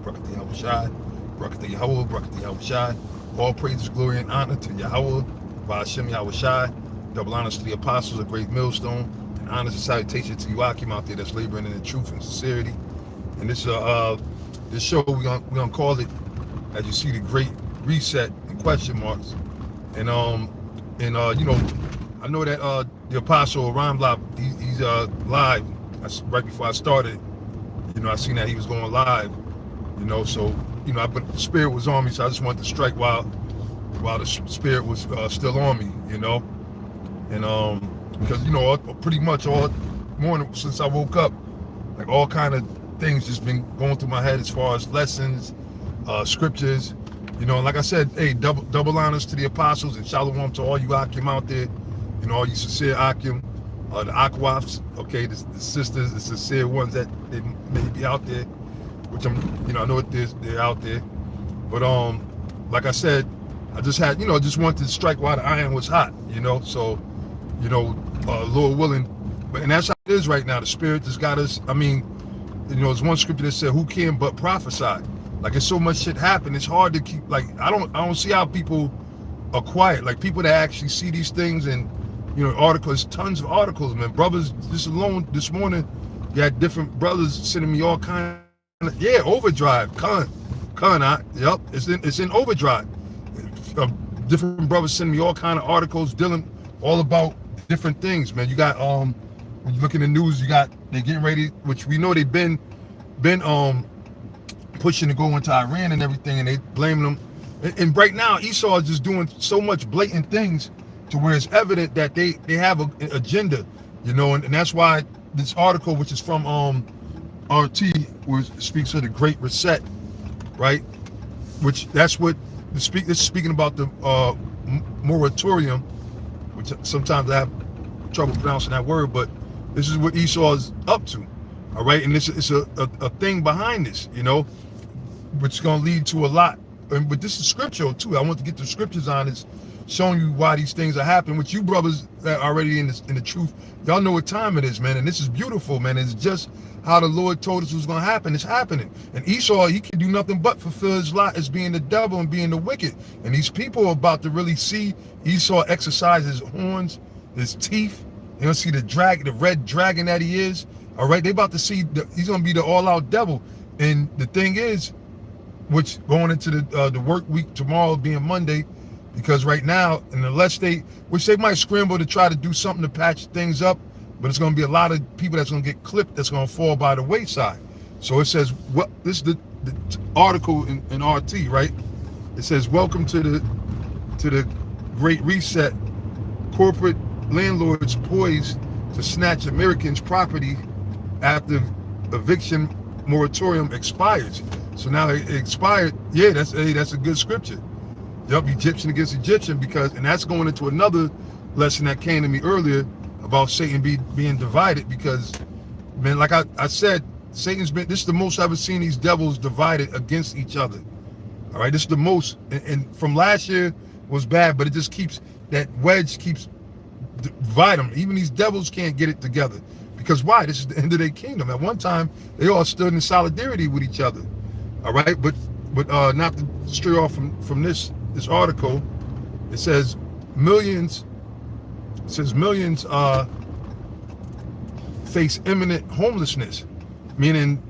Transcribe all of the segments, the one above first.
Barakatah Yahweh Shai, Barakatah Yahweh, Barakatah Yahweh Shai. All praises, glory, and honor to Yahweh, Ba'ashem Yahweh Shai. Double honors to the apostles of Great Millstone, and honors and salutation to you Akim out there that's laboring in the truth and sincerity. And this show we gonna call it, as you see, the Great Reset in question marks. And you know, I know that the apostle Ramlab, he's live. Right before I started, you know, I seen that he was going live. You know, so you know, but the spirit was on me, so I just wanted to strike while the spirit was still on me. You know, and because you know, pretty much all morning since I woke up, like all kind of things just been going through my head as far as lessons, scriptures. You know, like I said, hey, double honors to the apostles and shalom to all you Akim out there. You know, all you sincere Akim, the Akwafs, okay, the sisters, the sincere ones that they may be out there, which you know, I know they're out there. But like I said, I just had, you know, just wanted to strike while the iron was hot, you know. So, you know, Lord willing, and that's how it is right now. The Spirit just got us. I mean, you know, there's one scripture that said, "Who can but prophesy?" Like, it's so much shit happen. It's hard to keep. Like, I don't see how people are quiet. Like, people that actually see these things and, you know, articles, tons of articles, man. Brothers, just alone this morning, you had different brothers sending me all kind of, yeah, overdrive, yep, it's in overdrive. Different brothers sending me all kind of articles dealing all about different things, man. You got when you look in the news, you got they're getting ready, which we know they've been pushing to go into Iran and everything, and they blaming them. And right now, Esau is just doing so much blatant things to where it's evident that they have an agenda, you know, and that's why this article, which is from RT, which speaks of the Great Reset, right? Which that's what this is speaking about the moratorium, which sometimes I have trouble pronouncing that word, but this is what Esau is up to, all right? And it's a thing behind this, you know, which is going to lead to a lot. But this is scriptural too. I want to get the scriptures on this, showing you why these things are happening. Which you brothers that are already in the truth, y'all know what time it is, man. And this is beautiful, man. It's just how the Lord told us it was going to happen. It's happening. And Esau, he can do nothing but fulfill his lot as being the devil and being the wicked. And these people are about to really see Esau exercise his horns, his teeth. They're going to see the red dragon that he is. All right, they about to see he's going to be the all-out devil. And the thing is, which going into the work week tomorrow being Monday, because right now, and unless which they might scramble to try to do something to patch things up, but it's going to be a lot of people that's going to get clipped, that's going to fall by the wayside. So it says, what this is the article in RT, right? It says, welcome to the Great Reset. Corporate landlords poised to snatch Americans' property after eviction moratorium expires. So now it expired. Yeah, that's a good scripture. Yup, Egyptian against Egyptian, and that's going into another lesson that came to me earlier about Satan being divided, because, man, like I said, this is the most I've ever seen these devils divided against each other. All right, this is the most, and from last year was bad, but it just that wedge keeps dividing them. Even these devils can't get it together. Because why? This is the end of their kingdom. At one time, they all stood in solidarity with each other. All right, but not to stray off from this article, it says millions face imminent homelessness, meaning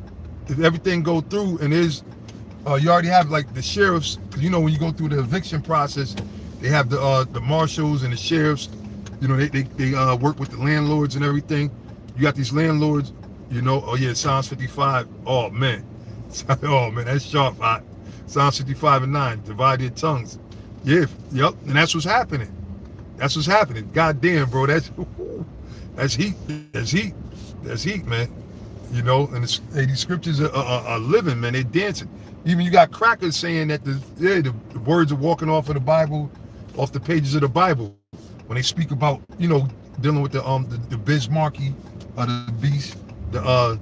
if everything go through and you already have like the sheriffs, because you know when you go through the eviction process, they have the marshals and the sheriffs, you know, they work with the landlords and everything. You got these landlords, you know, oh yeah, Psalms 55, oh man, that's sharp. Psalms 55 and 9, divide their tongues. Yeah, yep, and that's what's happening. That's what's happening. God damn, bro, that's heat. That's heat, man. You know, and these scriptures are living, man. They're dancing. Even you got crackers saying that the words are walking off of the Bible, off the pages of the Bible, when they speak about, you know, dealing with the Bismarcky, the beast, the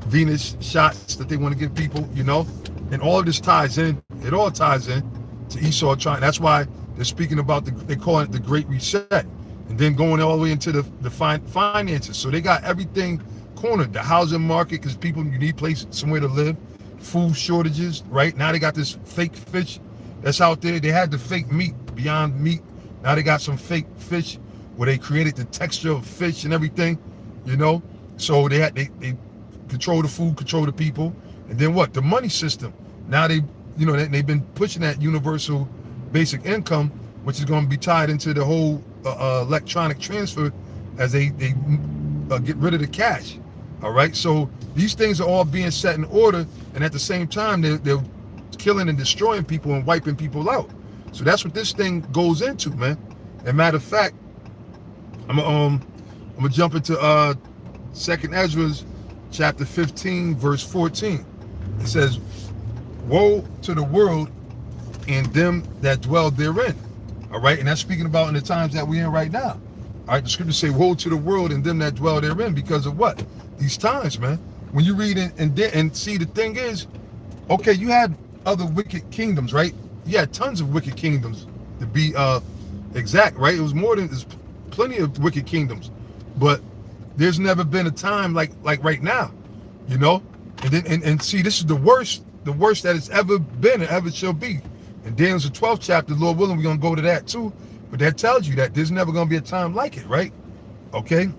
Venus shots that they want to give people, you know, and all of this ties in. It all ties in to Esau trying. That's why they're speaking about they call it the Great Reset, and then going all the way into the finances. So they got everything cornered. The housing market, because people, you need somewhere to live. food shortages, right? Now they got this fake fish that's out there. They had the fake meat, Beyond Meat. Now they got some fake fish where they created the texture of fish and everything, you know? So they control the food, control the people. And then what? The money system. Now they've been pushing that universal basic income, which is going to be tied into the whole electronic transfer as they get rid of the cash. All right, so these things are all being set in order, and at the same time, they're killing and destroying people and wiping people out. So that's what this thing goes into, man. And matter of fact, I'm gonna jump into 2nd Ezra chapter 15, verse 14. It says, "Woe to the world and them that dwell therein." All right, and that's speaking about in the times that we're in right now. All right, the scriptures say, "Woe to the world and them that dwell therein," because of what? These times, man. When you read and see, the thing is, okay, you had other wicked kingdoms, right? You had tons of wicked kingdoms, to be exact, right? It was more than, there's plenty of wicked kingdoms, but there's never been a time like right now, you know. And then and see, this is the worst that it's ever been and ever shall be. And Daniel's the 12th chapter, Lord willing, we're gonna go to that too. But that tells you that there's never gonna be a time like it, right? Okay.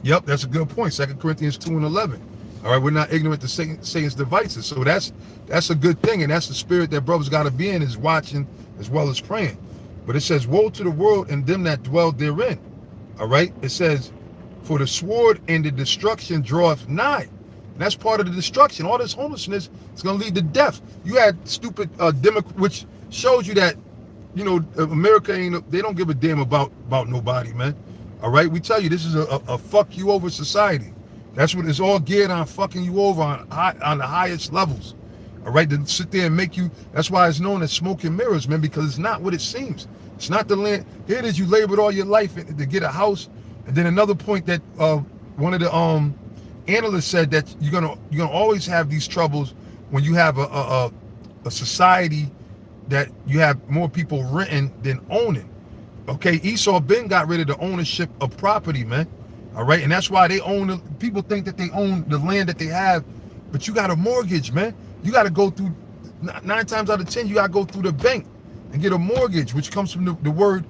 Yep, that's a good point. 2 Corinthians 2:11. All right, we're not ignorant to Satan's devices. So that's a good thing, and that's the spirit that brothers got to be in, is watching as well as praying. But it says, "Woe to the world and them that dwell therein." All right, it says, "For the sword and the destruction draweth nigh." And that's part of the destruction. All this homelessness is going to lead to death. You had stupid which shows you that, you know, America they don't give a damn about nobody, man. All right, we tell you, this is a fuck you over society. That's what it's all geared on, fucking you over on the highest levels. All right, to sit there and make you, that's why it's known as smoke and mirrors, man, because it's not what it seems. It's not the land. Here it is, you labored all your life to get a house. And then another point that one of the analysts said, that you're gonna always have these troubles when you have a society that you have more people renting than owning. Okay, Esau got rid of the ownership of property, man. All right, and that's why they own. People think that they own the land that they have, but you got a mortgage, man. You got to go through 9 times out of 10. You got to go through the bank and get a mortgage, which comes from the word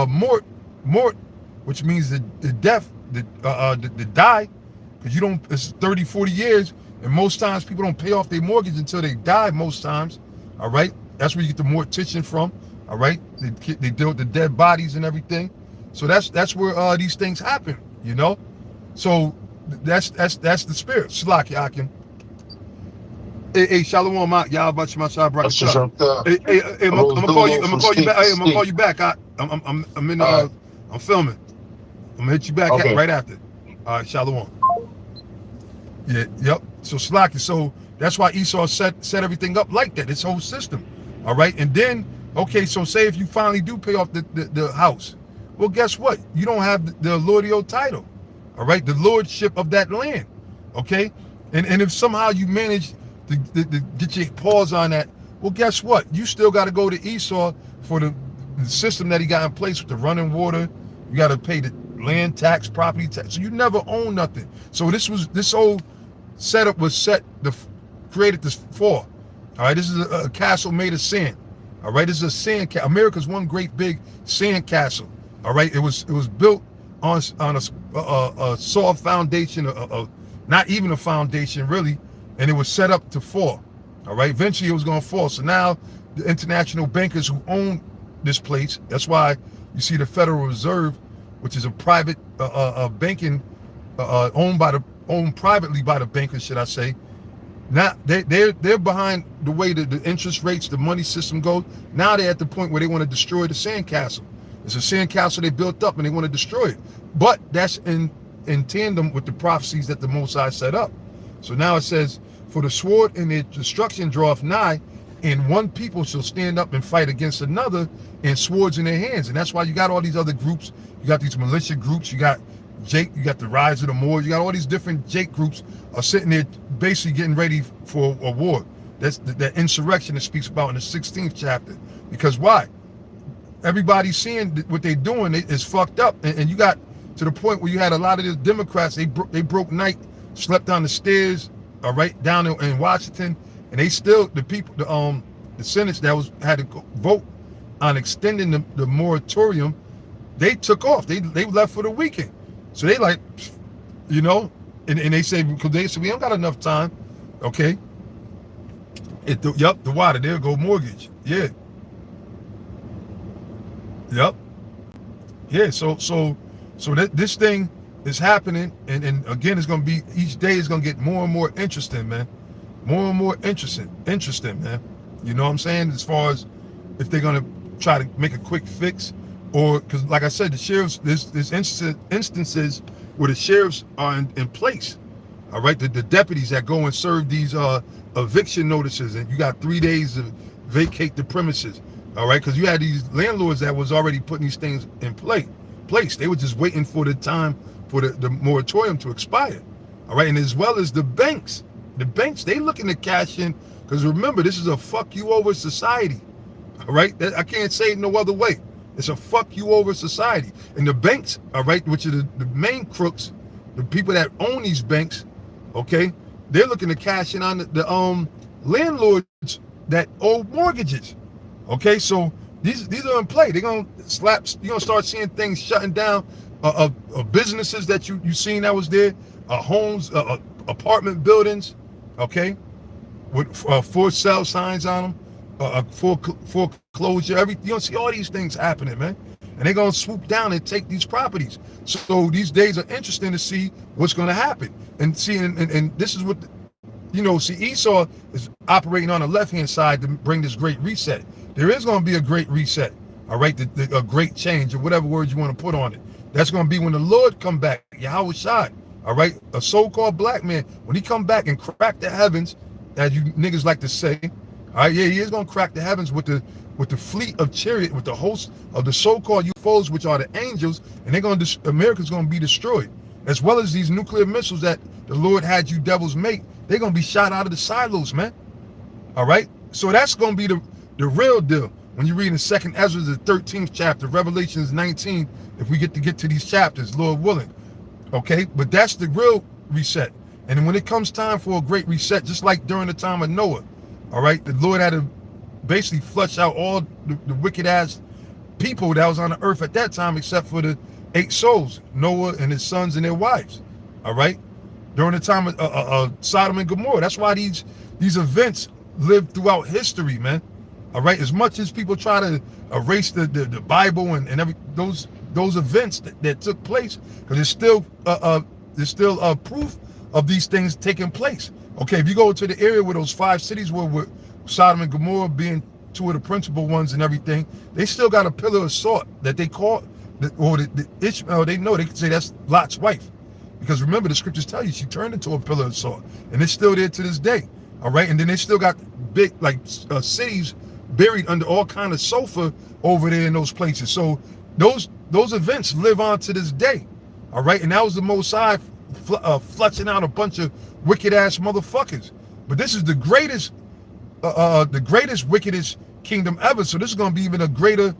mort, which means the death, the die, because you don't. It's 30, 40 years, and most times people don't pay off their mortgage until they die. Most times, all right. That's where you get the mortician from. All right, they deal with the dead bodies and everything. So that's where these things happen, you know. So that's the spirit. Salaki Akim. Hey, Shalom, y'all about my side, brother. Hey, I'm gonna call you. I'm gonna call you back. Hey, I'm gonna call you back. I'm in. I'm filming. I'm gonna hit you back right after. All right, Shalom. Yeah, yep. So Salaki. So that's why Esau set everything up like that. This whole system. All right, and then. Okay, so say if you finally do pay off the house, well, guess what? You don't have the lordio title, all right? The lordship of that land, okay? And if somehow you manage to get your paws on that, well, guess what? You still got to go to Esau for the system that he got in place with the running water. You got to pay the land tax, property tax. So you never own nothing. So this whole setup was created this for. All right, this is a castle made of sand. All right, this is a sand castle. America's one great big sand castle. All right, it was built on a soft foundation, not even a foundation really, and it was set up to fall. All right, eventually it was going to fall. So now the international bankers who own this place, that's why you see the Federal Reserve, which is a private banking owned privately by the bankers, should I say. Now they're behind the way that the interest rates, the money system goes. Now they're at the point where they want to destroy the sandcastle. It's a sandcastle they built up and they want to destroy it. But that's in tandem with the prophecies that the Most High set up. So now it says, "For the sword and the destruction draweth nigh, and one people shall stand up and fight against another, and swords in their hands." And that's why you got all these other groups. You got these militia groups. You got Jake. You got the Rise of the Moors. You got all these different Jake groups are sitting there basically getting ready for a war. That's the insurrection that speaks about in the 16th chapter. Because why? Everybody's seeing what they're doing is fucked up. And you got to the point where you had a lot of the Democrats, they broke night, slept on the stairs, all right, down in Washington, and they still, the people, the Senate that had to vote on extending the moratorium, they took off. They left for the weekend. So they like, you know, and they say, because they said, we don't got enough time. Okay. Yep, the water, there go mortgage. Yeah. Yep. Yeah, so that this thing is happening, and again, it's gonna be, each day is gonna get more and more interesting, man. More and more interesting, man. You know what I'm saying? As far as if they're gonna try to make a quick fix, or because like I said, the sheriffs, there's instances where the sheriffs are in place. All right, the deputies that go and serve these eviction notices, and you got 3 days to vacate the premises. All right, because you had these landlords that was already putting these things in place. They were just waiting for the time for the moratorium to expire. All right, and as well as the banks, they looking to cash in, because remember, this is a fuck you over society. All right, I can't say it no other way. It's a fuck you over society, and the banks, all right, which are the main crooks, the people that own these banks, okay, they're looking to cash in on the landlords that owe mortgages. Okay, so these are in play. They're gonna slap. You're gonna start seeing things shutting down, businesses that you seen that was there, homes, apartment buildings, okay, with for sale signs on them, foreclosure. You're gonna see all these things happening, man, and they're gonna swoop down and take these properties. So these days are interesting to see what's gonna happen, and see, and this is what, you know, see, Esau is operating on the left-hand side to bring this great reset. There is going to be a great reset, all right, a great change, or whatever word you want to put on it. That's going to be when the Lord come back, Yahweh Shai, all right, a so-called black man, when he come back and crack the heavens, as you niggas like to say, all right, yeah, he is going to crack the heavens with the fleet of chariot, with the host of the so-called UFOs, which are the angels, and they're going to, America's going to be destroyed, as well as these nuclear missiles that the Lord had you devils make. They're going to be shot out of the silos, man. All right, so that's going to be the real deal. When you read in 2nd Ezra, the 13th chapter, Revelations 19, if we get to these chapters, Lord willing. Okay, but that's the real reset. And then when it comes time for a great reset, just like during the time of Noah, all right, the Lord had to basically flush out all the wicked ass people that was on the earth at that time, except for the 8 souls, Noah and his sons and their wives. All right, during the time of Sodom and Gomorrah. That's why these events live throughout history, man. All right, as much as people try to erase the Bible and every those events that took place, because there's still proof of these things taking place. Okay, if you go to the area where those 5 cities were, with Sodom and Gomorrah being 2 of the principal ones and everything, they still got a pillar of salt that they call, or the Ishmael. They know, they can say that's Lot's wife, because remember the scriptures tell you she turned into a pillar of salt, and it's still there to this day. All right, and then they still got big cities buried under all kind of sulfur over there in those places. So those events live on to this day. All right, and that was the Most High flushing out a bunch of wicked ass motherfuckers. But this is the greatest wickedest kingdom ever. So this is going to be even a greater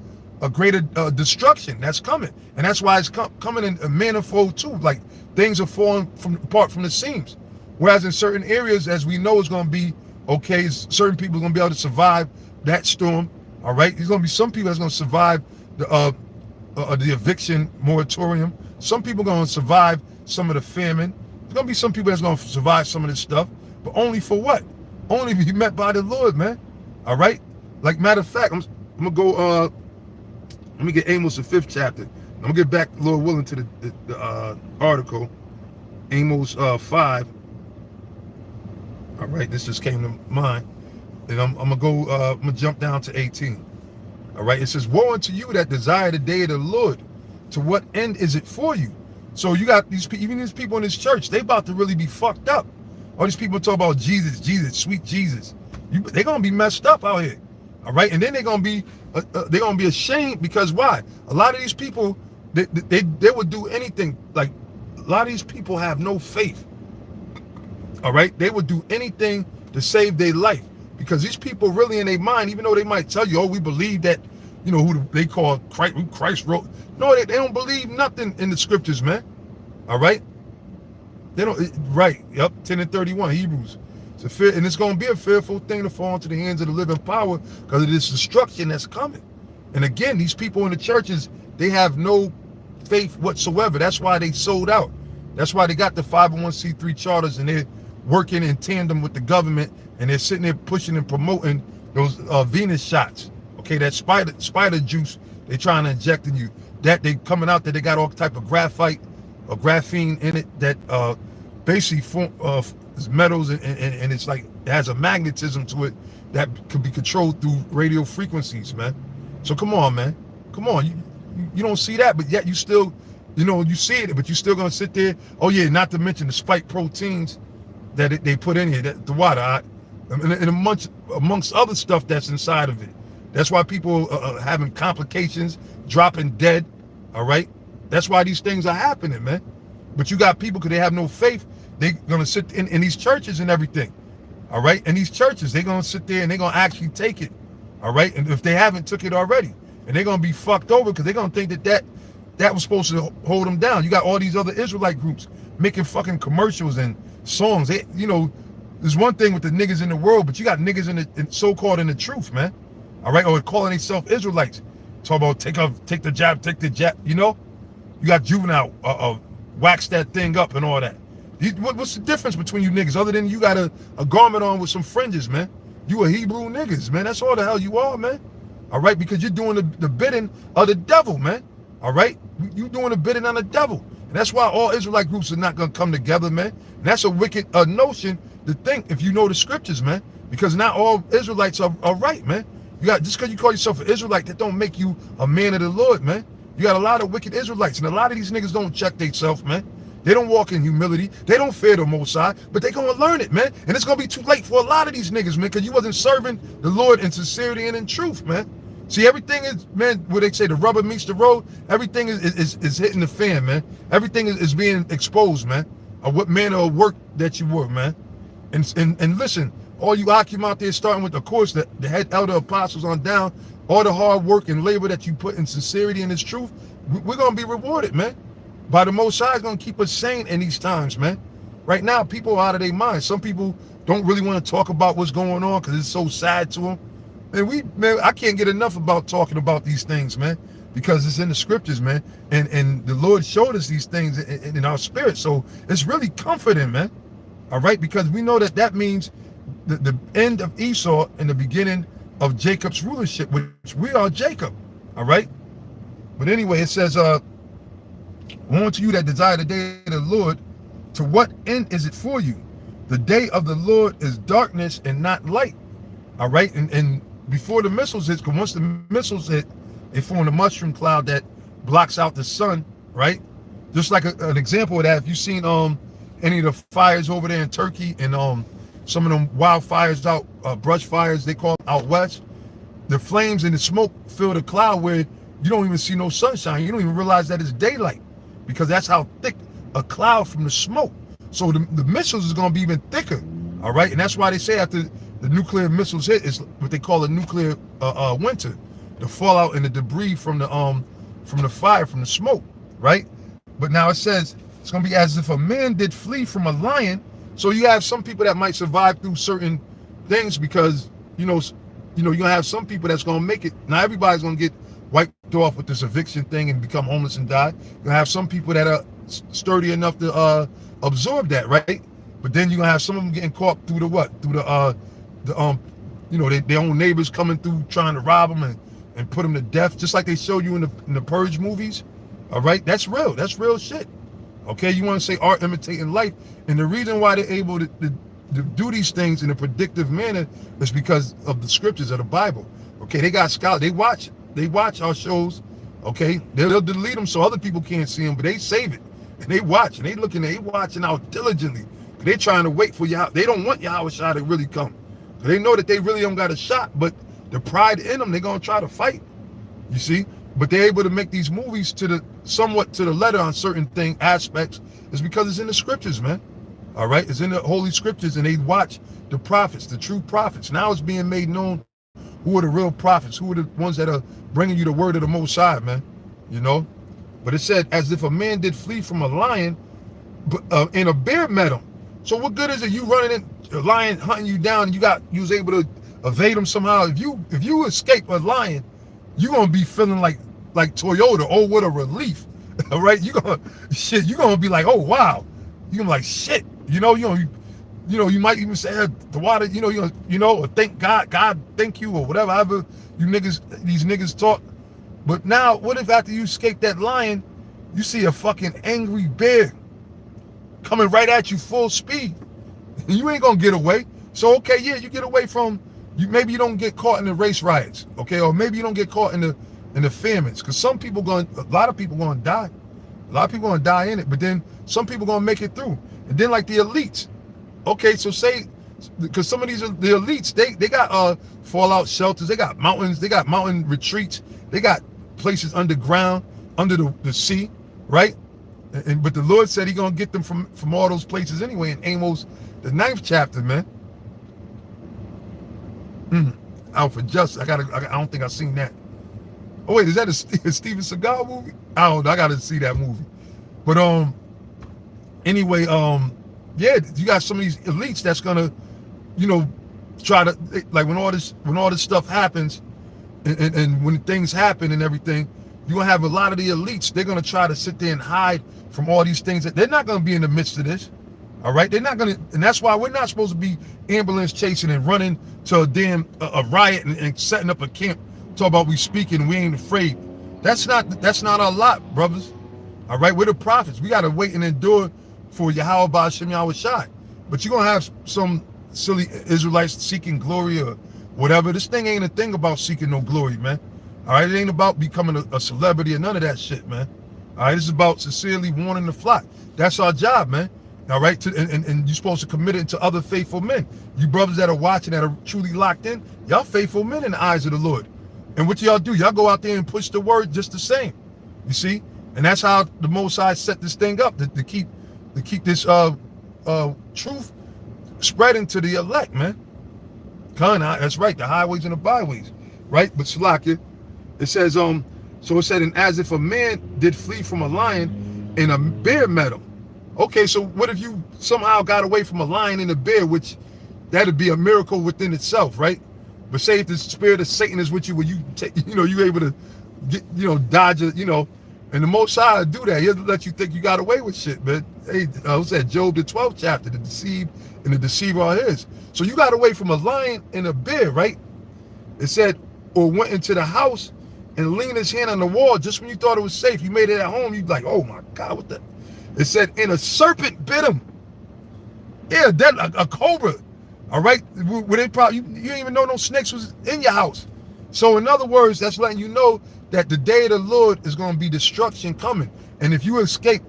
destruction that's coming, and that's why it's coming in a manifold too. Like things are falling apart from the seams. Whereas in certain areas, as we know, it's going to be okay. Certain people are going to be able to survive that storm. All right, there's going to be some people that's going to survive the eviction moratorium. Some people are going to survive some of the famine. There's going to be some people that's going to survive some of this stuff, but only for what? Only if you met by the Lord, man. All right. Like matter of fact, I'm gonna go. Let me get Amos the 5th chapter. I'm gonna get back, Lord willing, to the article, Amos 5. All right, this just came to mind. And I'm gonna jump down to 18. All right, it says, woe unto you that desire the day of the Lord. To what end is it for you? So you got even these people in this church, they about to really be fucked up. All these people talk about Jesus, sweet Jesus. They're gonna be messed up out here. All right, and then they're gonna be ashamed, because why? A lot of these people, they would do anything. Like a lot of these people have no faith. All right, they would do anything to save their life, because these people really in their mind, even though they might tell you, oh, we believe that, you know, who they call Christ, who Christ wrote. No, they don't believe nothing in the scriptures, man. All right, they don't. Right? Yep. 10 and 31 Hebrews. It's a fear, and it's going to be a fearful thing to fall into the hands of the living power because of this destruction that's coming. And again, these people in the churches, they have no faith whatsoever. That's why they sold out. That's why they got the 501c3 charters, and they're working in tandem with the government, and they're sitting there pushing and promoting those Venus shots. Okay, that spider juice they trying to inject in you. That they coming out that they got all type of graphite or graphene in it that basically is metals, and it's like it has a magnetism to it that could be controlled through radio frequencies, man. So come on, man. Come on. You don't see that, but yet you still, you see it, but you still gonna sit there. Oh yeah, not to mention the spike proteins that they put in here, the water, and amongst other stuff that's inside of it. That's why people are having complications, dropping dead, all right? That's why these things are happening, man. But you got people, because they have no faith, they're going to sit in these churches and everything, all right? In these churches, they're going to sit there and they're going to actually take it, all right? And if they haven't took it already, and they're going to be fucked over because they're going to think that was supposed to hold them down. You got all these other Israelite groups making fucking commercials and songs. There's one thing with the niggas in the world, but you got niggas in so-called in the truth, man. All right, or calling themselves Israelites. Talk about take the jab. You got Juvenile wax that thing up and all that. What's the difference between you niggas other than you got a garment on with some fringes, man? You a Hebrew niggas, man. That's all the hell you are, man. All right, because you're doing the bidding of the devil, man. All right, you doing the bidding on the devil, and that's why all Israelite groups are not gonna come together, man. And that's a wicked notion to think if you know the scriptures, man. Because not all Israelites are right, man. Just because you call yourself an Israelite, that don't make you a man of the Lord, man. You got a lot of wicked Israelites, and a lot of these niggas don't check themselves, man. They don't walk in humility. They don't fear the Most High, but they gonna learn it, man. And it's gonna be too late for a lot of these niggas, man, because you wasn't serving the Lord in sincerity and in truth, man. See, everything is, man, what they say, the rubber meets the road. Everything is hitting the fan, man. Everything is being exposed, man, of what manner of work that you work, man. And listen, all you Akim out there, starting with, of course, the head elder apostles on down, all the hard work and labor that you put in sincerity and its truth, we're going to be rewarded, man. By the Most High is going to keep us sane in these times, man. Right now, people are out of their minds. Some people don't really want to talk about what's going on because it's so sad to them. And I can't get enough about talking about these things, man, because it's in the scriptures, man. And the Lord showed us these things in our spirit. So it's really comforting, man. All right, because we know that means the end of Esau and the beginning of Jacob's rulership, which we are Jacob. All right. But anyway, it says, woe unto you that desire the day of the Lord, to what end is it for you? The day of the Lord is darkness and not light. All right. And before the missiles hit, because once the missiles hit, they form a mushroom cloud that blocks out the sun, right? Just like an example of that, if you've seen any of the fires over there in Turkey and some of them wildfires out, brush fires, they call them out west, the flames and the smoke fill the cloud where you don't even see no sunshine. You don't even realize that it's daylight because that's how thick a cloud from the smoke. So the missiles is going to be even thicker, all right? And that's why they say after the nuclear missiles hit, it's what they call a nuclear winter, the fallout and the debris from the fire, from the smoke, right? But now it says it's going to be as if a man did flee from a lion. So you have some people that might survive through certain things because, you're going to have some people that's going to make it. Now everybody's going to get wiped off with this eviction thing and become homeless and die. You're going to have some people that are sturdy enough to absorb that, right? But then you're going to have some of them getting caught through the what? Through their own neighbors coming through trying to rob them and put them to death, just like they show you in the Purge movies. All right, that's real. That's real shit. Okay, you want to say art imitating life, and the reason why they're able to do these things in a predictive manner is because of the scriptures of the Bible. Okay, they got scholars. They watch our shows. Okay, they'll delete them so other people can't see them, but they save it and they watch and they watching out diligently. They're trying to wait for Yahweh. They don't want Yahweh Shai to really come. They know that they really don't got a shot, but the pride in them, they're gonna try to fight. You see, but they're able to make these movies somewhat to the letter on certain aspects is because it's in the scriptures, man. All right, it's in the holy scriptures, and they watch the prophets, the true prophets. Now it's being made known who are the real prophets, who are the ones that are bringing you the word of the Most High, man. But it said, as if a man did flee from a lion, and a bear met him. So what good is it you running in a lion hunting you down and you was able to evade him somehow? If you escape a lion, you gonna be feeling like Toyota, oh what a relief. All right, you gonna be like, oh wow. You gonna be like shit. You might even say the water, or thank God thank you or whatever, however these niggas talk. But now what if after you escape that lion, you see a fucking angry bear coming right at you full speed? You ain't gonna get away. So okay, yeah, you get away from maybe you don't get caught in the race riots, okay, or maybe you don't get caught in the famines, because a lot of people gonna die. A lot of people gonna die in it, but then some people gonna make it through. And then like the elites, okay, so say, because some of the elites, they got fallout shelters, they got mountains, they got mountain retreats, they got places underground, under the sea, right? But the Lord said He gonna get them from all those places anyway in Amos, the 9th chapter, man. Out for Justice. I don't think I've seen that. Oh wait, is that a Steven Seagal movie? I don't know. I gotta see that movie. But anyway, yeah, you got some of these elites that's gonna, try to, like, when all this stuff happens, and when things happen and everything, you're gonna have a lot of the elites. They're gonna try to sit there and hide from all these things. They're not gonna be in the midst of this. All right, they're not gonna, and that's why we're not supposed to be ambulance chasing and running to a damn a riot and setting up a camp. Talk about we speaking, we ain't afraid. That's not our lot, brothers. All right, we're the prophets. We gotta wait and endure for Yahweh Ba'ashem Yahushai. But you're gonna have some silly Israelites seeking glory or whatever. This thing ain't a thing about seeking no glory, man. All right, it ain't about becoming a celebrity or none of that shit, man. All right, it's about sincerely warning the flock. That's our job, man. All right, and you're supposed to commit it to other faithful men. You brothers that are watching, that are truly locked in, y'all faithful men in the eyes of the Lord. And what y'all do? Y'all go out there and push the word just the same. You see? And that's how the Most High set this thing up, to keep this truth spreading to the elect, man. That's right, the highways and the byways, right? But Salakia, it says, so it said, and as if a man did flee from a lion and a bear met him. Okay, so what if you somehow got away from a lion and a bear, which that'd be a miracle within itself, right? But say if the spirit of Satan is with you, where you're able to get, dodge it, and the Most High do that. He'll let you think you got away with shit, but hey, what's that? Job, the 12th chapter, the deceived and the deceiver are his. So you got away from a lion and a bear, right? It said, or went into the house and leaned his hand on the wall just when you thought it was safe. You made it at home. You'd like, oh my God, what the? It said, and a serpent bit him. Yeah, a cobra. All right, where they probably you didn't even know no snakes was in your house. So in other words, that's letting you know that the day of the Lord is going to be destruction coming. And if you escape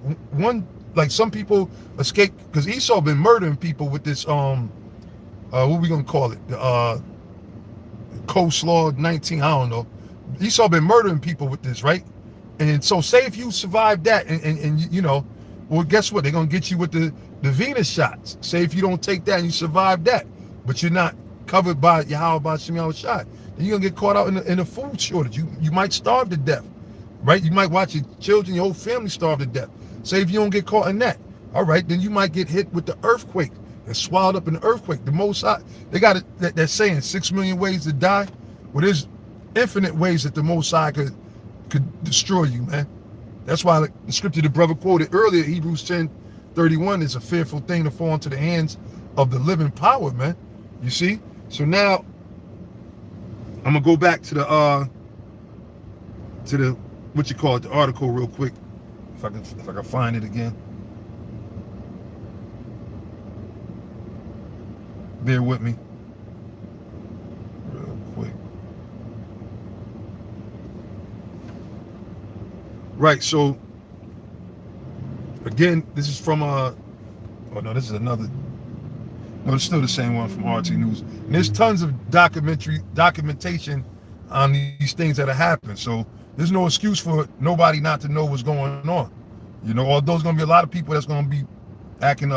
like some people escape, because Esau been murdering people with this what we gonna call it, the coleslaw 19, I don't know. Esau been murdering people with this, right? And so say if you survive that, and well, guess what? They're gonna get you with the Venus shots. Say if you don't take that and you survive that, but you're not covered by Yahweh Ba'ashem Yahushai, then you're gonna get caught out in a food shortage. You might starve to death, right? You might watch your children, your whole family starve to death. Say if you don't get caught in that, all right, then you might get hit with the earthquake and swallowed up in the earthquake. The Most High, they got it. They're saying 6 million ways to die. Well, there's infinite ways that the Most High could destroy you, man. That's why the scripture the brother quoted earlier, Hebrews 10:31, is a fearful thing to fall into the hands of the living power, man. You see? So now I'm gonna go back to the what you call it, the article real quick, if I can find it again. Bear with me real quick. Right, so again, this is from oh no, this is another. No, it's still the same one from RT News. And there's tons of documentation on these things that are happening. So there's no excuse for nobody not to know what's going on. Although there's gonna be a lot of people that's gonna be acting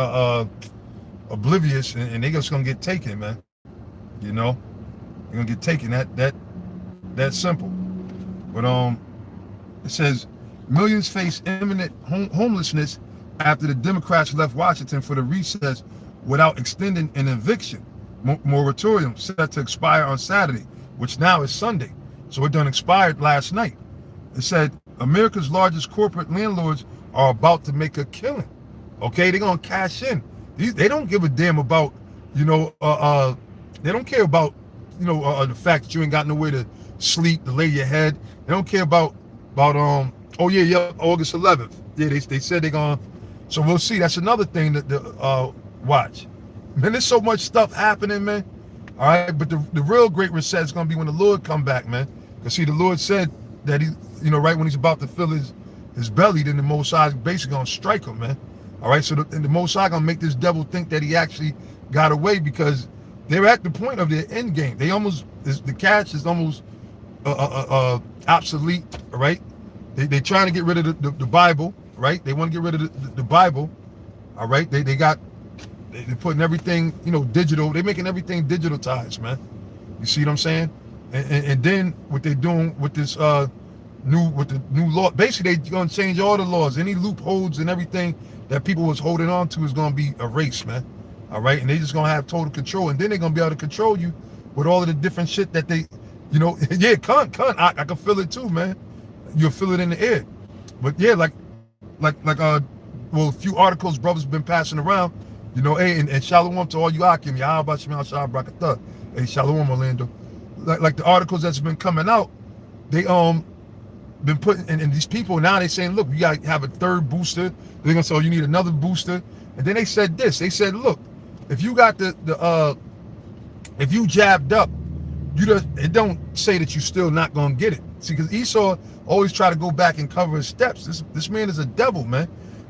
oblivious, and they just gonna get taken, man. You're gonna get taken. That simple. But it says millions face imminent homelessness after the Democrats left Washington for the recess without extending an eviction moratorium set to expire on Saturday, which now is Sunday. So it done expired last night. It said America's largest corporate landlords are about to make a killing. Okay, they're gonna cash in. They don't give a damn about, they don't care about, the fact that you ain't got nowhere to sleep, to lay your head. They don't care about August 11th. Yeah, they said they're gonna. So we'll see. That's another thing that watch. Man, there's so much stuff happening, man. All right, but the real great reset is gonna be when the Lord come back, man. Because see, the Lord said that he, right when he's about to fill his belly, then the Most High is basically gonna strike him, man. All right, so the Most High gonna make this devil think that he actually got away, because they're at the point of their end game. The catch is almost obsolete, right? They're trying to get rid of the Bible, right? They want to get rid of the Bible, all right? They're putting everything, digital. They're making everything digitalized, man. You see what I'm saying? And then what they're doing with this new law, basically they're gonna change all the laws. Any loopholes and everything that people was holding on to is gonna be erased, man. All right, and they're just gonna have total control, and then they're gonna be able to control you with all of the different shit that they, yeah, I can feel it too, man. You'll feel it in the air. But yeah, a few articles brothers been passing around, hey, and shalom to all you Akim, Yahweh Shem Shah Brakatah. Hey, shalom Orlando. Like the articles that's been coming out, they been putting, and these people now they saying, look, you gotta have a third booster. They're gonna say, oh, you need another booster. And then they said this. They said, look, if you got if you jabbed up, it don't say that you still not gonna get it. See, because Esau always try to go back and cover his steps. This man is a devil, man.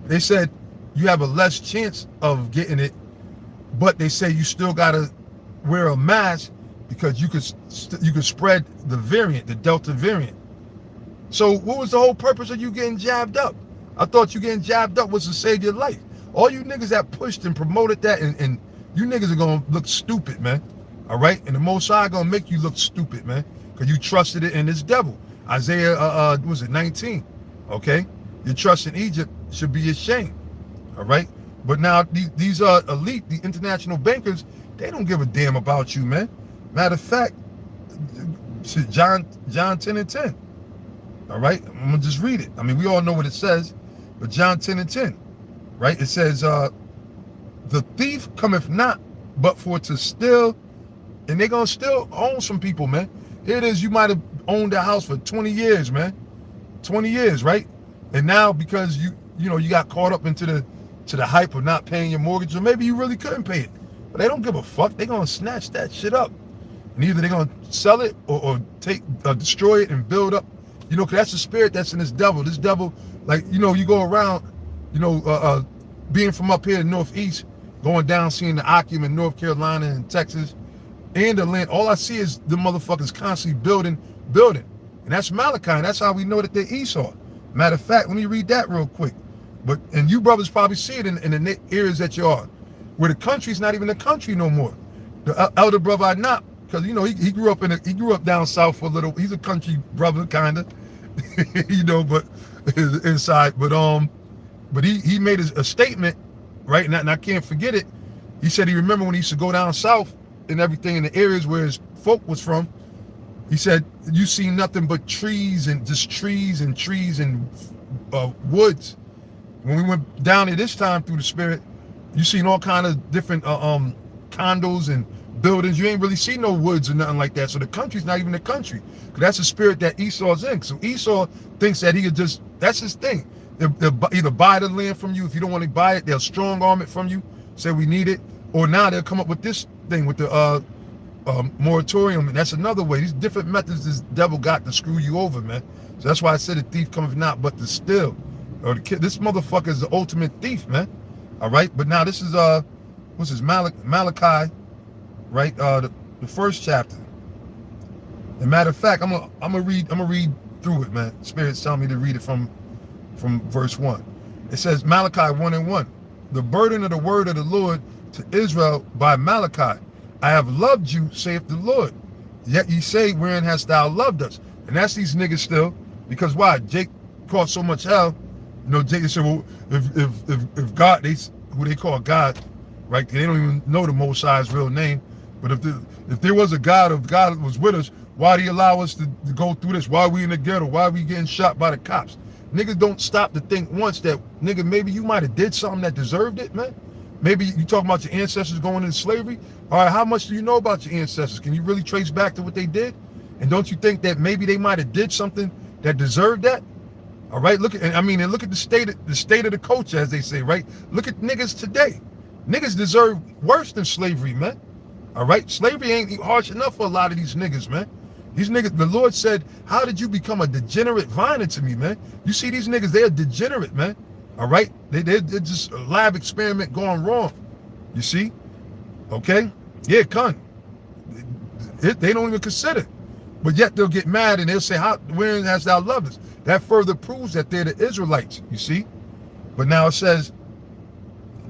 They said you have a less chance of getting it, but they say you still gotta wear a mask because you could spread the variant, the Delta variant. So what was the whole purpose of you getting jabbed up? I thought you getting jabbed up was to save your life. All you niggas that pushed and promoted that, and you niggas are gonna look stupid, man. All right, and the Most High gonna make you look stupid, man, because you trusted it in this devil. Isaiah, was it 19? Okay, your trust in Egypt should be ashamed. All right, but now these elite, the international bankers, they don't give a damn about you, man. Matter of fact, John 10 and 10. All right, I'm gonna just read it. I mean, we all know what it says, but John 10 and 10, right? It says, the thief cometh not but for to steal, and they're gonna still own some people, man. Here it is, you might have owned a house for 20 years, man. 20 years, right? And now because you got caught up into the hype of not paying your mortgage, or maybe you really couldn't pay it, but they don't give a fuck. They're gonna snatch that shit up, and either they're gonna sell it or destroy it and build up. Because that's the spirit that's in this devil. This devil, you go around, being from up here in the Northeast, going down, seeing the Akim in North Carolina and Texas, and the land. All I see is the motherfuckers constantly building. And that's Malachi. And that's how we know that they're Esau. Matter of fact, let me read that real quick. And you brothers probably see it in the areas that you are, where the country's not even a country no more. The elder brother Anap, because he grew up down south for a little. He's a country brother, kinda, but inside. But he made a statement, right? And I can't forget it. He said he remember when he used to go down south and everything in the areas where his folk was from. He said you see nothing but trees and woods. When we went down there this time through the spirit, you seen all kind of different condos and buildings. You ain't really see no woods or nothing like that. So the country's not even a country, because that's the spirit that Esau's in. So Esau thinks that he could that's his thing. They'll either buy the land from you. If you don't want to buy it, they'll strong arm it from you, say we need it. Or now they'll come up with this thing with the moratorium, and that's another way. These different methods this devil got to screw you over, man. So that's why I said the thief cometh not but to steal. This motherfucker is the ultimate thief, man. All right, but now this is what's this, Malachi, right? The first chapter. As a matter of fact, I'm gonna read through it, man. Spirit's telling me to read it from verse 1. It says, Malachi 1:1. The burden of the word of the Lord to Israel by Malachi. I have loved you, saith the Lord. Yet ye say, wherein hast thou loved us? And that's these niggas still. Because why? Jake caused so much hell. Jake said, well, if God, who they call God, right? They don't even know the Most High's real name. But if there was a God, if God was with us, why do he allow us to go through this? Why are we in the ghetto? Why are we getting shot by the cops? Niggas don't stop to think once that, nigga, maybe you might have did something that deserved it, man. Maybe you talking about your ancestors going into slavery. All right, how much do you know about your ancestors? Can you really trace back to what they did? And don't you think that maybe they might have did something that deserved that? All right, look at the state of the culture, as they say, right? Look at niggas today. Niggas deserve worse than slavery, man. All right, slavery ain't harsh enough for a lot of these niggas, man. These niggas, the Lord said, how did you become a degenerate vine to me, man? You see these niggas, they're degenerate, man. All right, they're just a lab experiment going wrong. You see, okay, yeah, con. They don't even consider, but yet they'll get mad and they'll say, "How? Wherein hast thou loved us?" That further proves that they're the Israelites. You see, but now it says,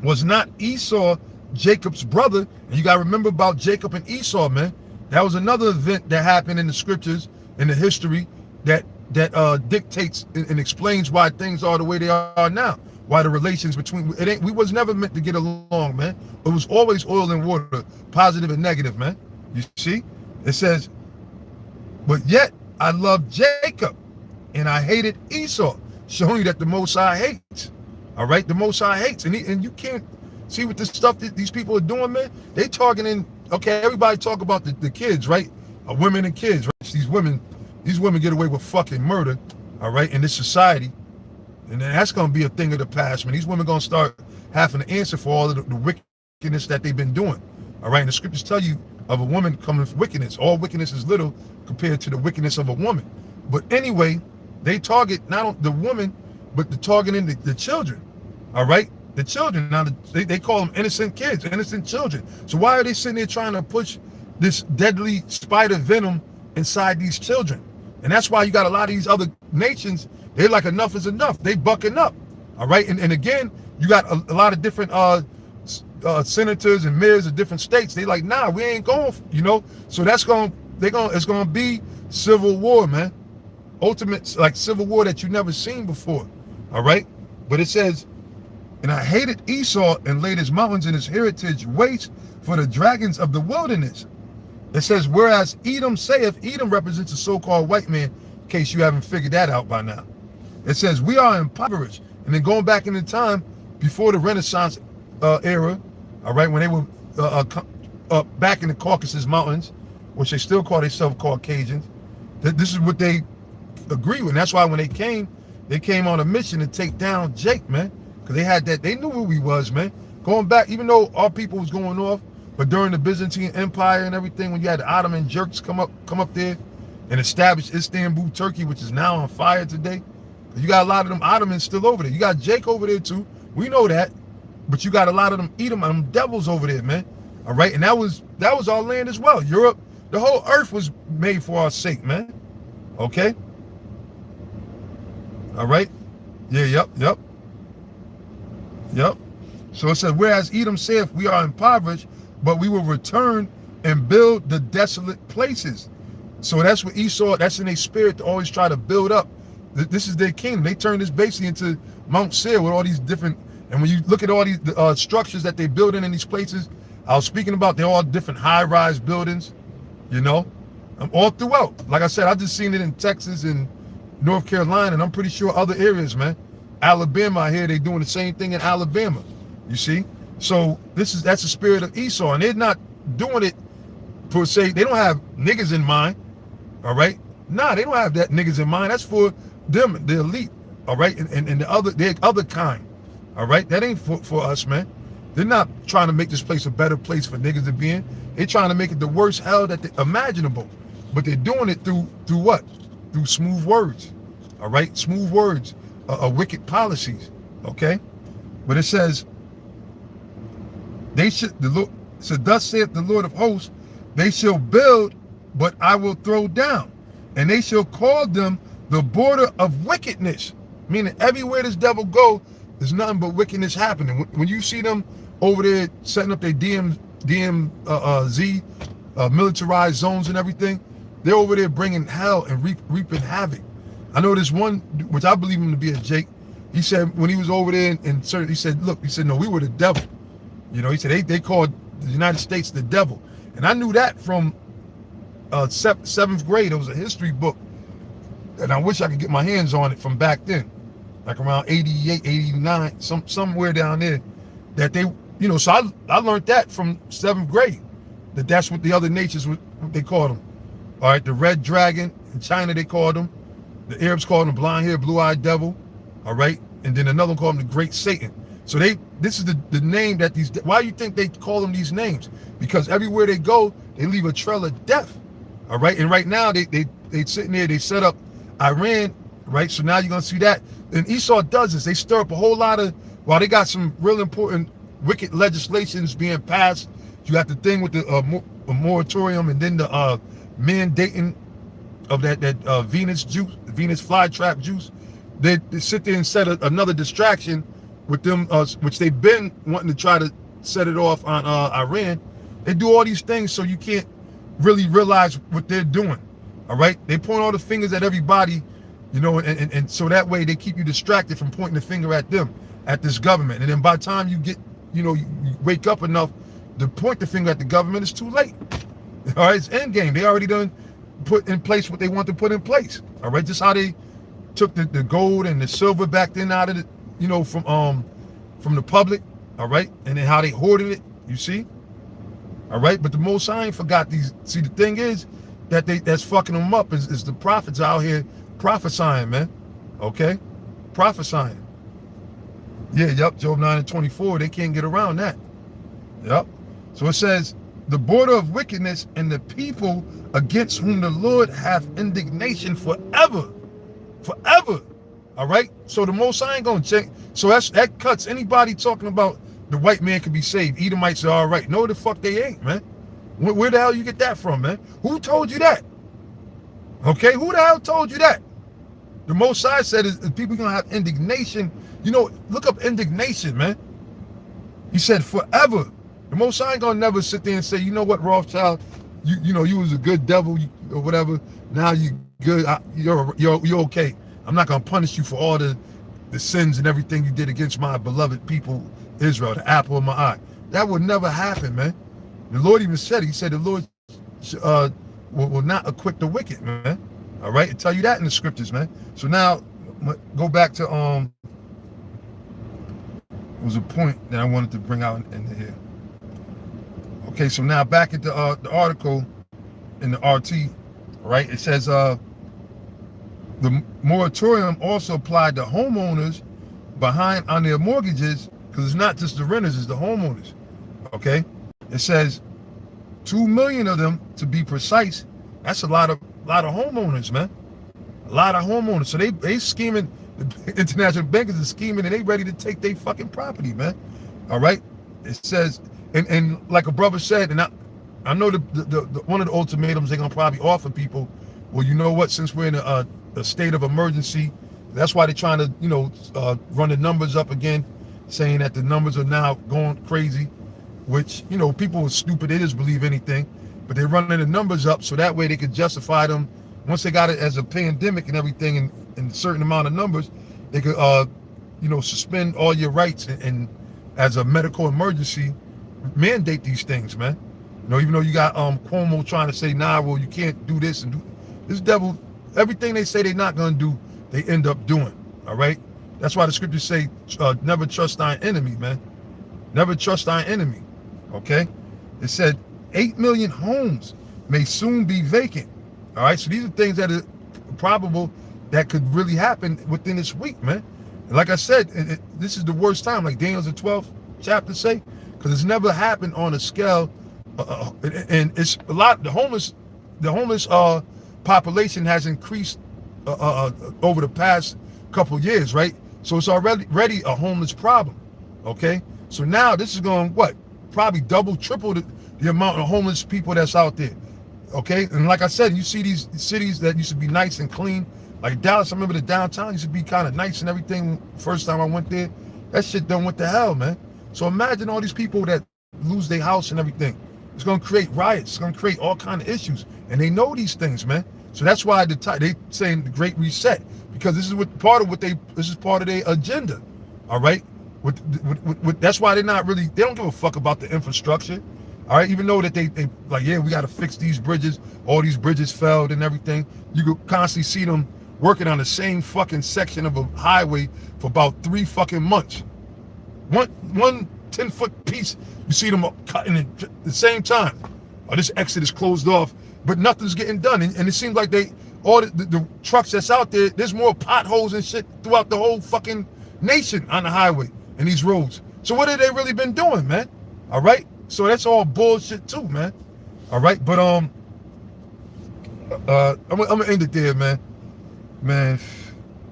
was not Esau Jacob's brother? And you got to remember about Jacob and Esau, man. That was another event that happened in the scriptures, in the history, that dictates and explains why things are the way they are now. Why the relations between we was never meant to get along, man. It was always oil and water, positive and negative, man. You see, it says, but yet I loved Jacob and I hated Esau, showing you that the Most High hates. All right, the Most High hates, and you can't see what this stuff that these people are doing, man. They targeting. Okay, everybody talk about the kids, right? Women and kids, right? These women get away with fucking murder, all right, in this society. And then that's going to be a thing of the past, man. These women going to start having to answer for all of the wickedness that they've been doing, all right? And the scriptures tell you of a woman coming from wickedness. All wickedness is little compared to the wickedness of a woman. But anyway, they target not only the woman, but they're targeting the children, all right? The children, now they call them innocent kids, innocent children. So why are they sitting there trying to push this deadly spider venom inside these children? And that's why you got a lot of these other nations, they're like, enough is enough. They bucking up, all right? And again, you got a lot of different senators and mayors of different states. They like, nah, we ain't going, you know? So it's going to be civil war, man. Ultimate, like civil war that you never seen before, all right? But it says, and I hated Esau and laid his mountains and his heritage waste for the dragons of the wilderness. It says, whereas Edom saith, Edom represents a so-called white man, in case you haven't figured that out by now. It says, we are impoverished. And then going back in the time before the Renaissance era, all right, when they were back in the Caucasus Mountains, which they still call themselves Caucasians, this is what they agree with. And that's why when they came on a mission to take down Jake, man. Because they had that, they knew who he was, man. Going back, even though our people was going off, but during the Byzantine Empire and everything, when you had the Ottoman jerks come up there and establish Istanbul, Turkey, which is now on fire today. You got a lot of them Ottomans still over there. You got Jake over there too. We know that. But you got a lot of them Edom, them devils over there, man. All right, and that was our land as well. Europe, the whole earth was made for our sake, man. Okay. All right. Yeah. Yep. So it says, whereas Edom saith, we are impoverished, but we will return and build the desolate places. So that's what Esau, that's in their spirit to always try to build up. This is their kingdom. They turned this basically into Mount Seir with all these different, and when you look at all these structures that they build in these places, I was speaking about, they're all different high-rise buildings, you know, all throughout. Like I said, I just seen it in Texas and North Carolina, and I'm pretty sure other areas, man. Alabama, I hear they doing the same thing in Alabama, you see? So that's the spirit of Esau, and they're not doing it per se. They don't have niggas in mind, all right? Nah, they don't have that niggas in mind. That's for them, the elite, all right? And the other kind, all right? That ain't for us, man. They're not trying to make this place a better place for niggas to be in. They're trying to make it the worst hell that imaginable. But they're doing it through what? Through smooth words, all right? Smooth words. Wicked policies, okay? But it says, so thus saith the Lord of hosts, they shall build, but I will throw down, and they shall call them the border of wickedness. Meaning everywhere this devil go, there's nothing but wickedness happening. When you see them over there setting up their DMZ, militarized zones and everything, they're over there bringing hell and reaping havoc. I know this one, which I believe him to be a Jake. He said when he was over there in certain, he said, look, he said, no, we were the devil. You know, he said they called the United States the devil. And I knew that from seventh grade. It was a history book, and I wish I could get my hands on it from back then, like around 88, 89, somewhere down there, that they, you know, so I learned that from seventh grade, that's what the other nations, what they called them. All right, the red dragon in China, they called them. The Arabs called him blonde-haired, blue-eyed devil. All right, and then another one called him the Great Satan. So this is the name that these. Why do you think they call them these names? Because everywhere they go, they leave a trail of death. All right, and right now they sitting there. They set up Iran. Right, so now you're gonna see that. And Esau does this. They stir up a whole lot of. While they got some real important wicked legislations being passed. You got the thing with the moratorium, and then the mandating of that Venus juice, Venus flytrap juice. They sit there and set another distraction with them, which they've been wanting to try to set it off on Iran. They do all these things so you can't really realize what they're doing. All right, they point all the fingers at everybody, you know, and so that way they keep you distracted from pointing the finger at them, at this government. And then by the time you get, you know, you wake up enough to point the finger at the government, it's too late. All right, it's end game. They already done put in place what they want to put in place. All right, just how they took the gold and the silver back then out of the, you know, from the public. All right, and then how they hoarded it. You see. All right, but the Most High ain't forgot these. See, the thing is that that's fucking them up is the prophets out here prophesying, man. Okay, prophesying. Yeah, yep. Job 9:24. They can't get around that. Yep. So it says, the border of wickedness and the people against whom the Lord hath indignation forever. Forever. All right. So the Most High ain't gonna change. So that cuts anybody talking about the white man can be saved. Edomites say, all right. No, the fuck they ain't, man. Where the hell you get that from, man? Who told you that? Okay, who the hell told you that? The Most High said is people gonna have indignation. You know, look up indignation, man. He said forever. The Most High ain't gonna never sit there and say, you know what, Rothschild, you know, you was a good devil or whatever. Now you good. You're okay. I'm not gonna punish you for all the sins and everything you did against my beloved people, Israel, the apple of my eye. That would never happen, man. The Lord even said, he said the Lord will not acquit the wicked, man. All right, I tell you that in the scriptures, man. So now go back to was a point that I wanted to bring out in here. Okay, so now back at the article in the RT, right? It says the moratorium also applied to homeowners behind on their mortgages, because it's not just the renters, it's the homeowners. Okay, it says 2 million of them to be precise. That's a lot of homeowners, man. A lot of homeowners. So they scheming. The international bankers are scheming, and they ready to take their fucking property, man. All right. It says, and like a brother said, and I know the one of the ultimatums they're gonna probably offer people. Well, you know what? Since we're in a state of emergency, that's why they're trying to, you know, run the numbers up again, saying that the numbers are now going crazy. Which, you know, people are stupid. They just believe anything, but they're running the numbers up so that way they could justify them. Once they got it as a pandemic and everything, and a certain amount of numbers, they could, you know, suspend all your rights and as a medical emergency, mandate these things, man. You know, even though you got Cuomo trying to say, nah, well, you can't do this and do this. Devil, everything they say they're not gonna do, they end up doing. All right, that's why the scriptures say, never trust thine enemy, man. Never trust thine enemy. Okay, it said 8 million homes may soon be vacant. All right, so these are things that are probable that could really happen within this week, man. And like I said, this is the worst time, like Daniel's the 12th chapter say, because it's never happened on a scale, and it's a lot. The homeless population has increased over the past couple years, right? So it's already a homeless problem. Okay, so now this is going what? Probably double, triple the amount of homeless people that's out there. Okay, and like I said, you see these cities that used to be nice and clean, like Dallas. I remember the downtown used to be kind of nice and everything. First time I went there, that shit done went to hell, man. So imagine all these people that lose their house and everything. It's gonna create riots. It's gonna create all kind of issues, and they know these things, man. So that's why they saying the Great Reset, because this is part of their agenda. All right, That's why they're not really, they don't give a fuck about the infrastructure. All right, even though that they like, yeah, we got to fix these bridges. All these bridges failed and everything. You could constantly see them working on the same fucking section of a highway for about 3 fucking months. One 10-foot piece, you see them cutting it at the same time. Oh, this exit is closed off, but nothing's getting done. And it seems like all the trucks that's out there, there's more potholes and shit throughout the whole fucking nation on the highway and these roads. So what have they really been doing, man? All right. So that's all bullshit too, man. All right, but I'm gonna end it there, man. Man,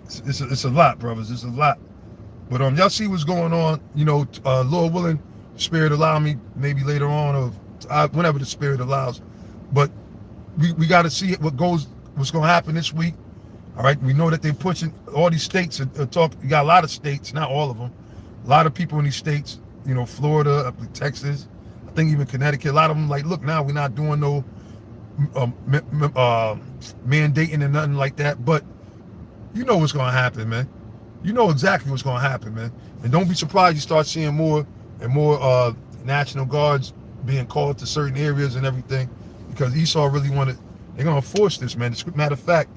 it's a lot, brothers. It's a lot. But y'all see what's going on. You know, Lord willing, Spirit allow me maybe later on or whenever the Spirit allows. But we got to see what's gonna happen this week. All right, we know that they're pushing all these states. You got a lot of states, not all of them. A lot of people in these states. You know, Florida, up to Texas. I think even Connecticut, a lot of them like, look, now we're not doing no mandating and nothing like that. But you know what's going to happen, man. You know exactly what's going to happen, man. And don't be surprised you start seeing more and more National Guards being called to certain areas and everything, because Esau really wanted, they're going to force this, man. Matter of fact,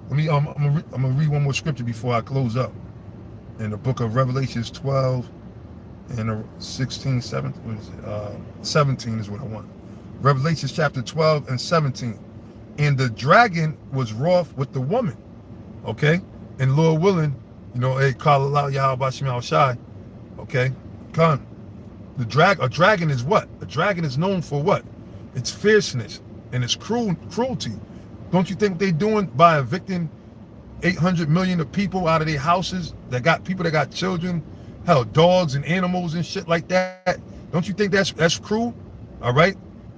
I'm gonna read one more scripture before I close up. In the book of Revelations 12, and 17 is what I want. Revelations chapter 12 and 17. And the dragon was wroth with the woman. Okay? And Lord willing, you know, hey, call Allah Yahweh Bashim Al Shai. Okay? Come. A dragon is what? A dragon is known for what? Its fierceness and its cruelty. Don't you think they're doing by evicting 800 million of people out of their houses that got people that got children? Hell, dogs and animals and shit like that. Don't you think that's cruel? All right.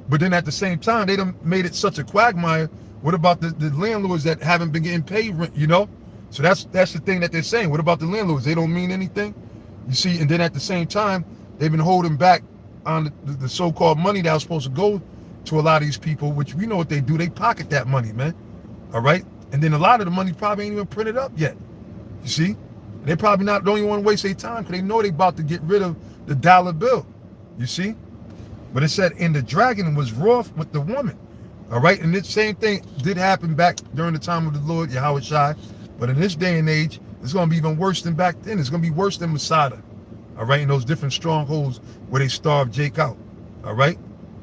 But then at the same time, they done made it such a quagmire. What about the landlords that haven't been getting paid rent, you know? So that's the thing that they're saying. What about the landlords? They don't mean anything. You see, and then at the same time, they've been holding back on the so-called money that was supposed to go to a lot of these people, which we know what they do. They pocket that money, man. All right. And then a lot of the money probably ain't even printed up yet. You see? They probably don't even want to waste their time because they know they about to get rid of the dollar bill. You see? But it said, and the dragon was wroth with the woman. All right? And this same thing did happen back during the time of the Lord, Yahweh Shai. But in this day and age, it's going to be even worse than back then. It's going to be worse than Masada. All right? In those different strongholds where they starved Jake out. All right?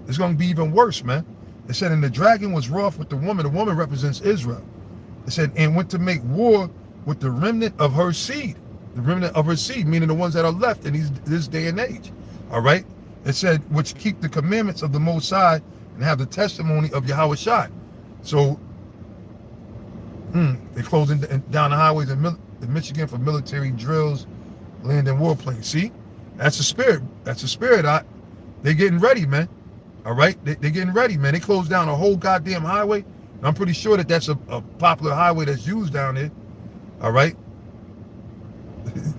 It's going to be even worse, man. It said, and the dragon was wroth with the woman. The woman represents Israel. It said, and went to make war with the remnant of her seed. The remnant of her seed, meaning the ones that are left in this day and age. All right? It said, which keep the commandments of the Most High and have the testimony of Yahweh Shai. So, they're closing down the highways in Michigan for military drills, land and warplanes. See? That's the spirit. That's the spirit. They're getting ready, man. All right? They're getting ready, man. They closed down a whole goddamn highway. And I'm pretty sure that that's a popular highway that's used down there. All right?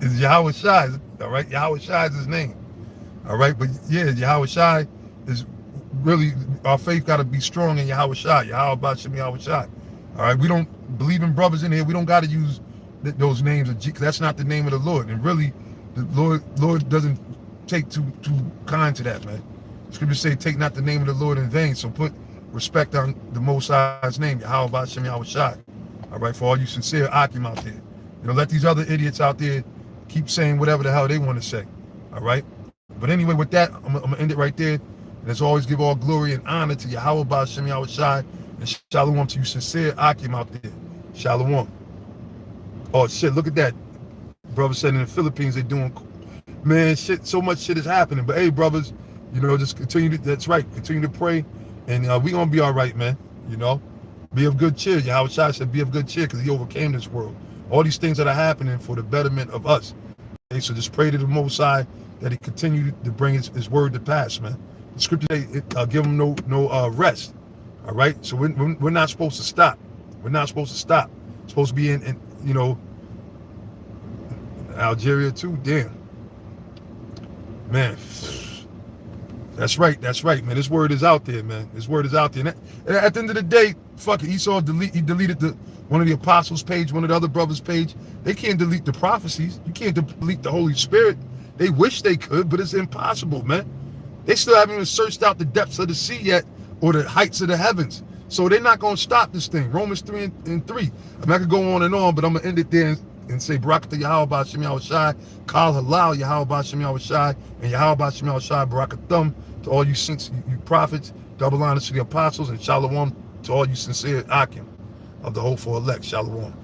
It's Yahweh Shai. All right? Yahweh Shai is his name. All right? But yeah, Yahweh Shai is really, our faith got to be strong in Yahweh Shai. Yahweh Bashim Yahweh Shai. All right? We don't believe in brothers in here. We don't got to use those names of because that's not the name of the Lord. And really, the Lord doesn't take too kind to that, man. Scriptures say, take not the name of the Lord in vain. So put respect on the Most High's name, Yahweh Bashim Yahweh Shai. All right, for all you sincere Akim out there. You know, let these other idiots out there keep saying whatever the hell they want to say. All right? But anyway, with that, I'm going to end it right there. And as always, give all glory and honor to Yahweh Bashim Yahweh Shai. And shalom to you sincere Akim out there. Shalom. Oh, shit, look at that. Brother said in the Philippines they're doing, man, shit, so much shit is happening. But hey, brothers, you know, just continue to, that's right, continue to pray. And we're going to be all right, man. You know? Be of good cheer. Yahweh Shai said, be of good cheer because he overcame this world. All these things that are happening for the betterment of us. Okay? So just pray to the Most High that he continue to bring his word to pass, man. The scripture say, give him no rest. All right? So we're not supposed to stop. We're not supposed to stop. We're supposed to be in you know, Algeria too. Damn. Man. That's right, man. This word is out there, man. This word is out there. And at the end of the day, fuck it. Esau deleted one of the apostles' page, one of the other brothers' page. They can't delete the prophecies. You can't delete the Holy Spirit. They wish they could, but it's impossible, man. They still haven't even searched out the depths of the sea yet, or the heights of the heavens. So they're not going to stop this thing. Romans 3:3. I mean, I could go on, but I'm going to end it there and say, Barakatah Yahweh Hashem Yahweh Shai, Kal Halal Yahweh Hashem Yahweh Shai, and Yahweh Hashem Yahweh Shai, Barakathum, to all you saints, you prophets, double honor to the apostles, and Shalom to all you sincere Akim of the hopeful elect. Shalom.